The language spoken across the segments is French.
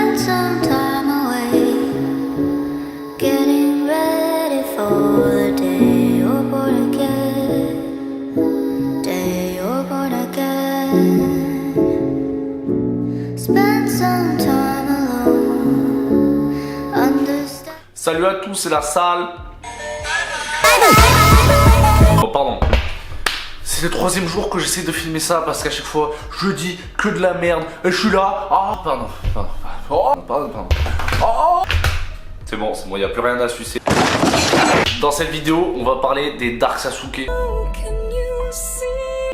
Spend some time away, getting ready for the day you're born again. Day you're born again. Spend some time alone. Understand. Salut à tous, c'est la salle. Oh pardon. C'est le troisième jour que j'essaie de filmer ça parce qu'à chaque fois je dis que de la merde et je suis là. Ah pardon. Oh pardon. Oh. C'est bon, il n'y a plus rien à sucer. Dans cette vidéo, on va parler des Dark Sasuke.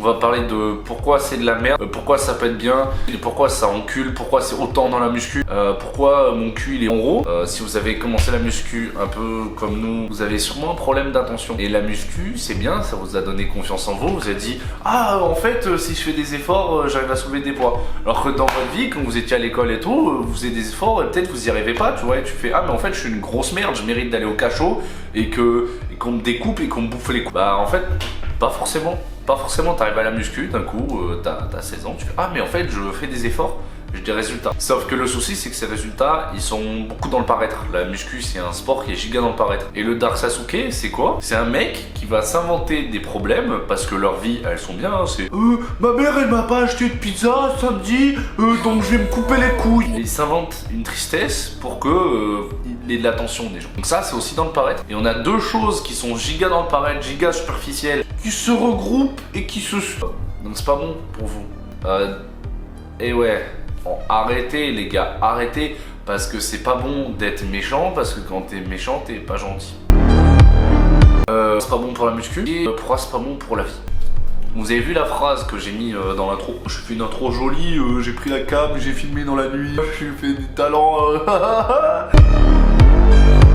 On va parler de pourquoi c'est de la merde, pourquoi ça peut être bien, et pourquoi ça encule, pourquoi c'est autant dans la muscu, pourquoi mon cul il est en gros. Si vous avez commencé la muscu un peu comme nous, vous avez sûrement un problème d'attention. Et la muscu, c'est bien, ça vous a donné confiance en vous, vous avez dit « Ah, en fait, si je fais des efforts, j'arrive à soulever des poids. » Alors que dans votre vie, quand vous étiez à l'école et tout, vous faisiez des efforts, et peut-être vous y arrivez pas, tu vois, et tu fais « Ah, mais en fait, je suis une grosse merde, je mérite d'aller au cachot, et qu'on me découpe et qu'on me bouffe les coups. » Bah, en fait, pas forcément. Pas forcément, t'arrives à la muscu, d'un coup, t'as 16 ans, tu fais « Ah mais en fait, je fais des efforts, j'ai des résultats. » Sauf que le souci, c'est que ces résultats, ils sont beaucoup dans le paraître. La muscu, c'est un sport qui est giga dans le paraître. Et le Dark Sasuke, c'est quoi? C'est un mec qui va s'inventer des problèmes, parce que leur vie, elles sont bien, c'est « Ma mère, elle m'a pas acheté de pizza samedi, donc je vais me couper les couilles. » Il s'invente une tristesse pour que il ait de l'attention des gens. Donc ça, c'est aussi dans le paraître. Et on a deux choses qui sont giga dans le paraître, giga superficielles, qui se regroupent et qui se... Donc c'est pas bon pour vous. Et ouais, arrêtez les gars, arrêtez, parce que c'est pas bon d'être méchant, parce que quand t'es méchant, t'es pas gentil. C'est pas bon pour la muscu, et pourquoi c'est pas bon pour la vie? Vous avez vu la phrase que j'ai mis dans l'intro? Je fais une intro jolie, j'ai pris la cam, j'ai filmé dans la nuit, j'ai fait des talents.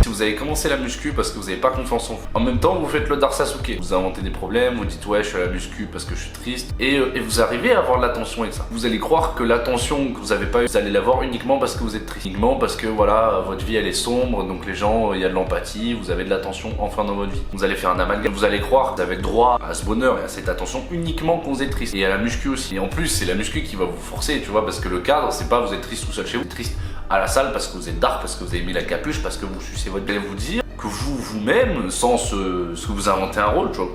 Si vous avez commencé la muscu parce que vous n'avez pas confiance en vous, en même temps vous faites le Dark Sasuke. Vous inventez des problèmes, vous dites ouais je suis à la muscu parce que je suis triste, et vous arrivez à avoir de l'attention avec ça. Vous allez croire que l'attention que vous n'avez pas eu, vous allez l'avoir uniquement parce que vous êtes triste. Uniquement parce que voilà, votre vie elle est sombre, donc les gens, il y a de l'empathie, vous avez de l'attention enfin dans votre vie. Vous allez faire un amalgame, vous allez croire que vous avez le droit à ce bonheur et à cette attention uniquement quand vous êtes triste. Et à la muscu aussi. Et en plus c'est la muscu qui va vous forcer, tu vois, parce que le cadre c'est pas vous êtes triste tout seul chez vous, vous êtes triste à la salle parce que vous êtes dark, parce que vous avez mis la capuche, parce que vous sucez votre... vous dire que vous-même, sans ce que vous inventez un rôle, tu vois,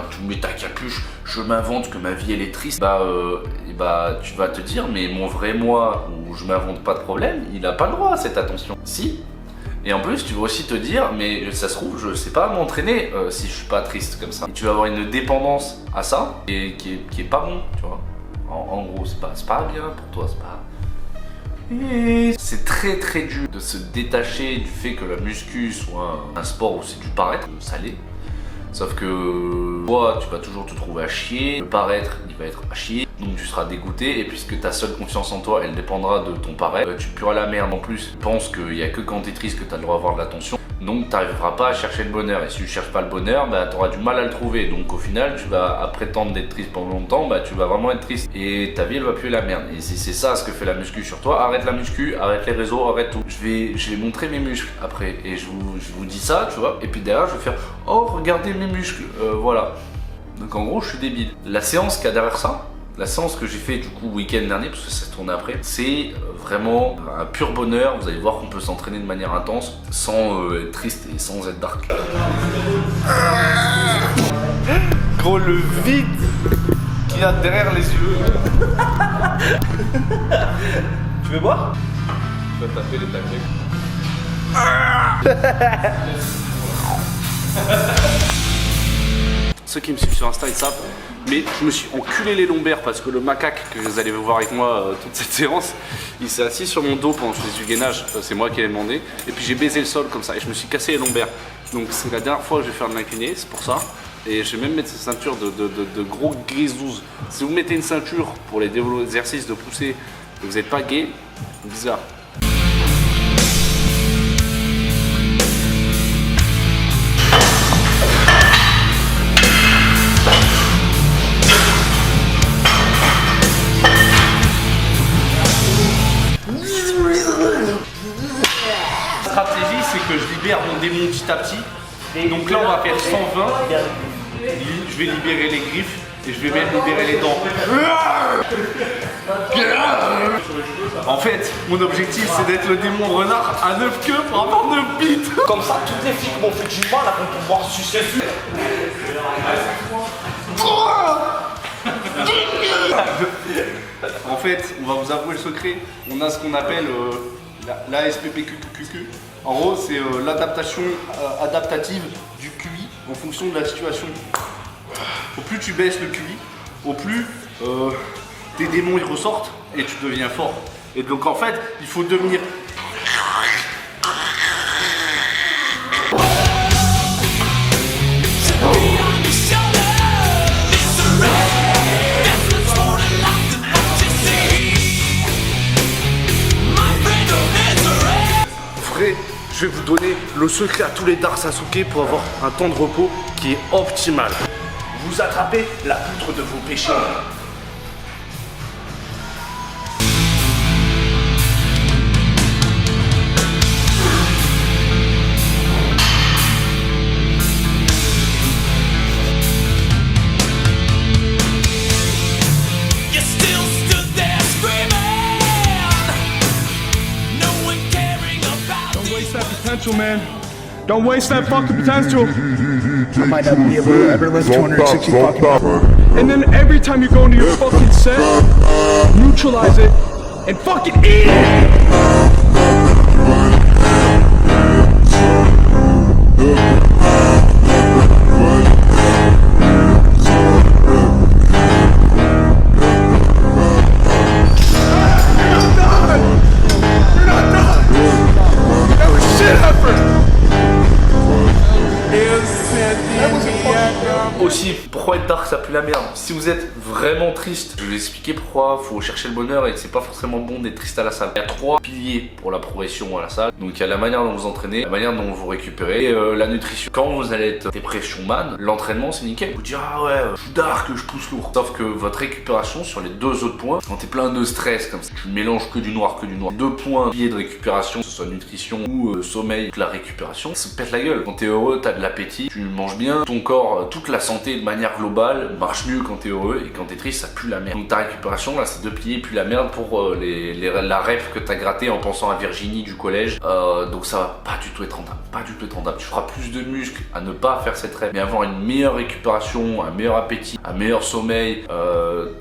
tu mets ta capuche, je m'invente que ma vie elle est triste, bah tu vas te dire mais mon vrai moi, où je m'invente pas de problème, il a pas le droit à cette attention. Si. Et en plus tu vas aussi te dire mais ça se trouve je sais pas m'entraîner si je suis pas triste comme ça. Et tu vas avoir une dépendance à ça et qui est pas bon, tu vois. En gros c'est pas bien pour toi, c'est pas... Et c'est très dur de se détacher du fait que la muscu soit un sport où c'est du paraître, ça l'est. Sauf que toi, tu vas toujours te trouver à chier, le paraître, il va être à chier, donc tu seras dégoûté, et puisque ta seule confiance en toi, elle dépendra de ton paraître, tu pueras la merde en plus. Tu penses qu'il n'y a que quand t'es triste que t'as le droit d'avoir de l'attention, donc t'arriveras pas à chercher le bonheur, et si tu cherches pas le bonheur, bah t'auras du mal à le trouver, donc au final, tu vas, à prétendre d'être triste pendant longtemps, bah tu vas vraiment être triste, et ta vie elle va puer la merde. Et si c'est ça ce que fait la muscu sur toi, arrête la muscu, arrête les réseaux, arrête tout. Je vais montrer mes muscles après, et je vous dis ça, tu vois, et puis derrière je vais faire, oh regardez mes muscles, voilà. Donc en gros je suis débile. La séance qu'il y a derrière ça, la séance que j'ai fait du coup week-end dernier, parce que ça se tourne après, c'est vraiment un pur bonheur. Vous allez voir qu'on peut s'entraîner de manière intense sans être triste et sans être dark. Gros, le vide qu'il y a derrière les yeux. Tu veux boire? Tu vas taper les tacles. Ceux qui me suivent sur Insta ils savent, mais je me suis enculé les lombaires parce que le macaque que vous allez voir avec moi toute cette séance, il s'est assis sur mon dos pendant que je faisais du gainage, c'est moi qui l'ai demandé, et puis j'ai baisé le sol comme ça et je me suis cassé les lombaires. Donc c'est la dernière fois que je vais faire de l'incliné, c'est pour ça. Et je vais même mettre cette ceinture de gros grisous. Si vous mettez une ceinture pour les exercices de pousser et que vous n'êtes pas gay, bizarre. La stratégie c'est que je libère mon démon petit à petit. Donc là on va faire 120. Je vais libérer les griffes et je vais même libérer les dents. En fait, mon objectif c'est d'être le démon renard à 9 queues pour avoir 9 bites. Comme ça, toutes les filles qui m'ont fait du mal vont pouvoir sucer. En fait, on va vous avouer le secret. On a ce qu'on appelle l'ASPPQQQ. En gros, c'est l'adaptation adaptative du QI en fonction de la situation. Au plus tu baisses le QI, au plus tes démons ils ressortent et tu deviens fort. Et donc en fait, il faut devenir... Vrai, je vais vous donner le secret à tous les Dark Sasuke pour avoir un temps de repos qui est optimal. Vous attrapez la poutre de vos péchés. Man. Don't waste that fucking potential. I might not be able to ever live 260 fucking hours. And then every time you go into your fucking set, neutralize it and fucking eat it. Aussi, pourquoi être dark ça pue la merde? Si vous êtes vraiment triste, je vais vous expliquer pourquoi faut chercher le bonheur et que c'est pas forcément bon d'être triste à la salle. Il y a 3 piliers pour la progression à la salle. Donc il y a la manière dont vous entraînez, la manière dont vous récupérez et la nutrition. Quand vous allez être dépression man, l'entraînement c'est nickel. Vous dites ah ouais, je suis dark, je pousse lourd. Sauf que votre récupération sur les 2 autres points, quand t'es plein de stress comme ça, tu mélanges que du noir. 2 points piliers de récupération, que ce soit nutrition ou sommeil, la récupération, ça se pète la gueule. Quand t'es heureux, t'as de l'appétit, tu manges bien, ton corps, toute la santé de manière globale marche mieux quand t'es heureux et quand t'es triste ça pue la merde. Donc ta récupération là, ces 2 piliers puent la merde pour la rep que t'as gratté en pensant à Virginie du collège. Donc ça va pas du tout être rentable, pas du tout être rentable. Tu feras plus de muscles à ne pas faire cette rep, mais avoir une meilleure récupération, un meilleur appétit, un meilleur sommeil,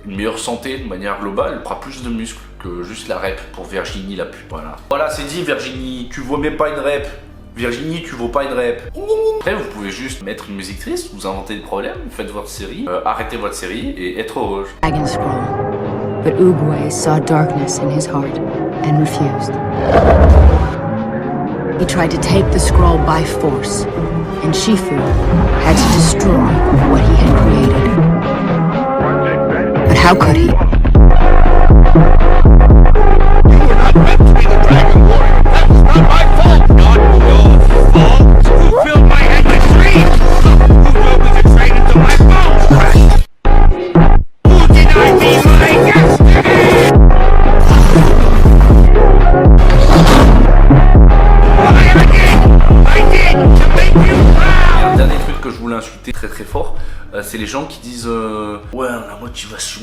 une meilleure santé de manière globale, tu feras plus de muscles que juste la rep pour Virginie la pute. Voilà c'est dit. Virginie, tu vaux même pas une rep. Virginie, tu vaux pas une rep. Après, vous pouvez juste mettre une musique triste, vous inventez des problèmes, faites votre série, arrêtez votre série et être heureux. Dragon Scroll. But Oogway saw darkness in his heart and refused. He tried to take the scroll by force, and Shifu had to destroy what he had created. But how could he? You were not meant to be the Dragon Warrior. That was not my fault. Not your fault. Who filled my head with dreams? Who drove me to train into my bones crash? Who denied me my destiny? I did to make you proud. Un dernier truc que je voulais insulter très très fort, c'est les gens qui disent ouais, la motivation,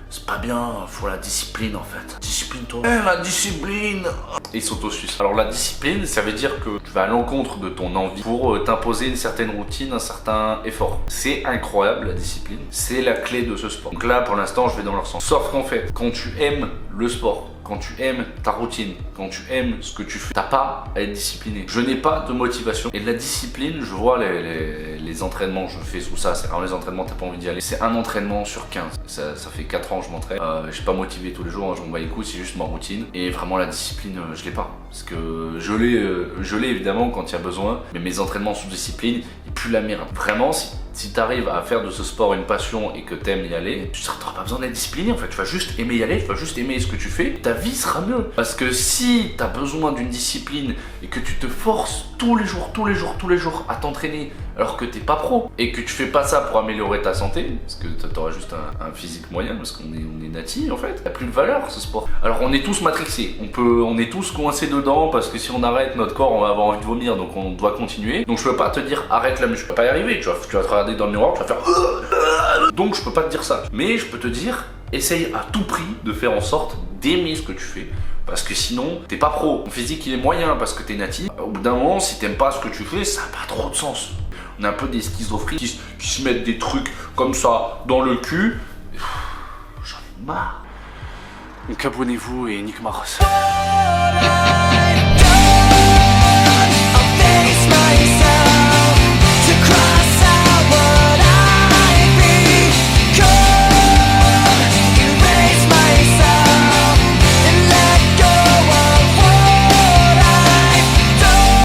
c'est pas bien, faut la discipline en fait. Discipline-toi. La discipline. Et ils s'auto-sucent. Alors la discipline, ça veut dire que tu vas à l'encontre de ton envie pour t'imposer une certaine routine, un certain effort. C'est incroyable la discipline, c'est la clé de ce sport. Donc là pour l'instant je vais dans leur sens. Sauf qu'en fait, quand tu aimes le sport, quand tu aimes ta routine, quand tu aimes ce que tu fais, t'as pas à être discipliné. Je n'ai pas de motivation. Et de la discipline, je vois les entraînements, je fais sous ça, c'est vraiment les entraînements, t'as pas envie d'y aller. C'est un entraînement sur 15. Ça fait 4 ans que je m'entraîne. Je suis pas motivé tous les jours, je m'en bats les couilles, c'est juste ma routine. Et vraiment la discipline, je l'ai pas. Parce que je l'ai évidemment quand il y a besoin, mais mes entraînements sous discipline, ils puent la merde. Vraiment, si tu arrives à faire de ce sport une passion et que tu aimes y aller, tu n'auras pas besoin d'être discipliné en fait. Tu vas juste aimer y aller, tu vas juste aimer ce que tu fais, ta vie sera mieux. Parce que si tu as besoin d'une discipline et que tu te forces tous les jours à t'entraîner alors que t'es pas pro et que tu fais pas ça pour améliorer ta santé, parce que tu auras juste un physique moyen, parce qu'on est natis en fait, il n'y a plus de valeur ce sport. Alors on est tous matrixés, on est tous coincés dedans parce que si on arrête notre corps on va avoir envie de vomir, donc on doit continuer. Donc je peux pas te dire arrête la muscu, tu vas pas y arriver, tu vas te regarder dans le miroir, tu vas faire donc je peux pas te dire ça, mais je peux te dire essaye à tout prix de faire en sorte d'aimer ce que tu fais. Parce que sinon, t'es pas pro. Ton physique, il est moyen parce que t'es natif. Au bout d'un moment, si t'aimes pas ce que tu fais, ça n'a pas trop de sens. On a un peu des schizophrénies qui se mettent des trucs comme ça dans le cul. J'en ai marre. Donc abonnez-vous et nique ma race.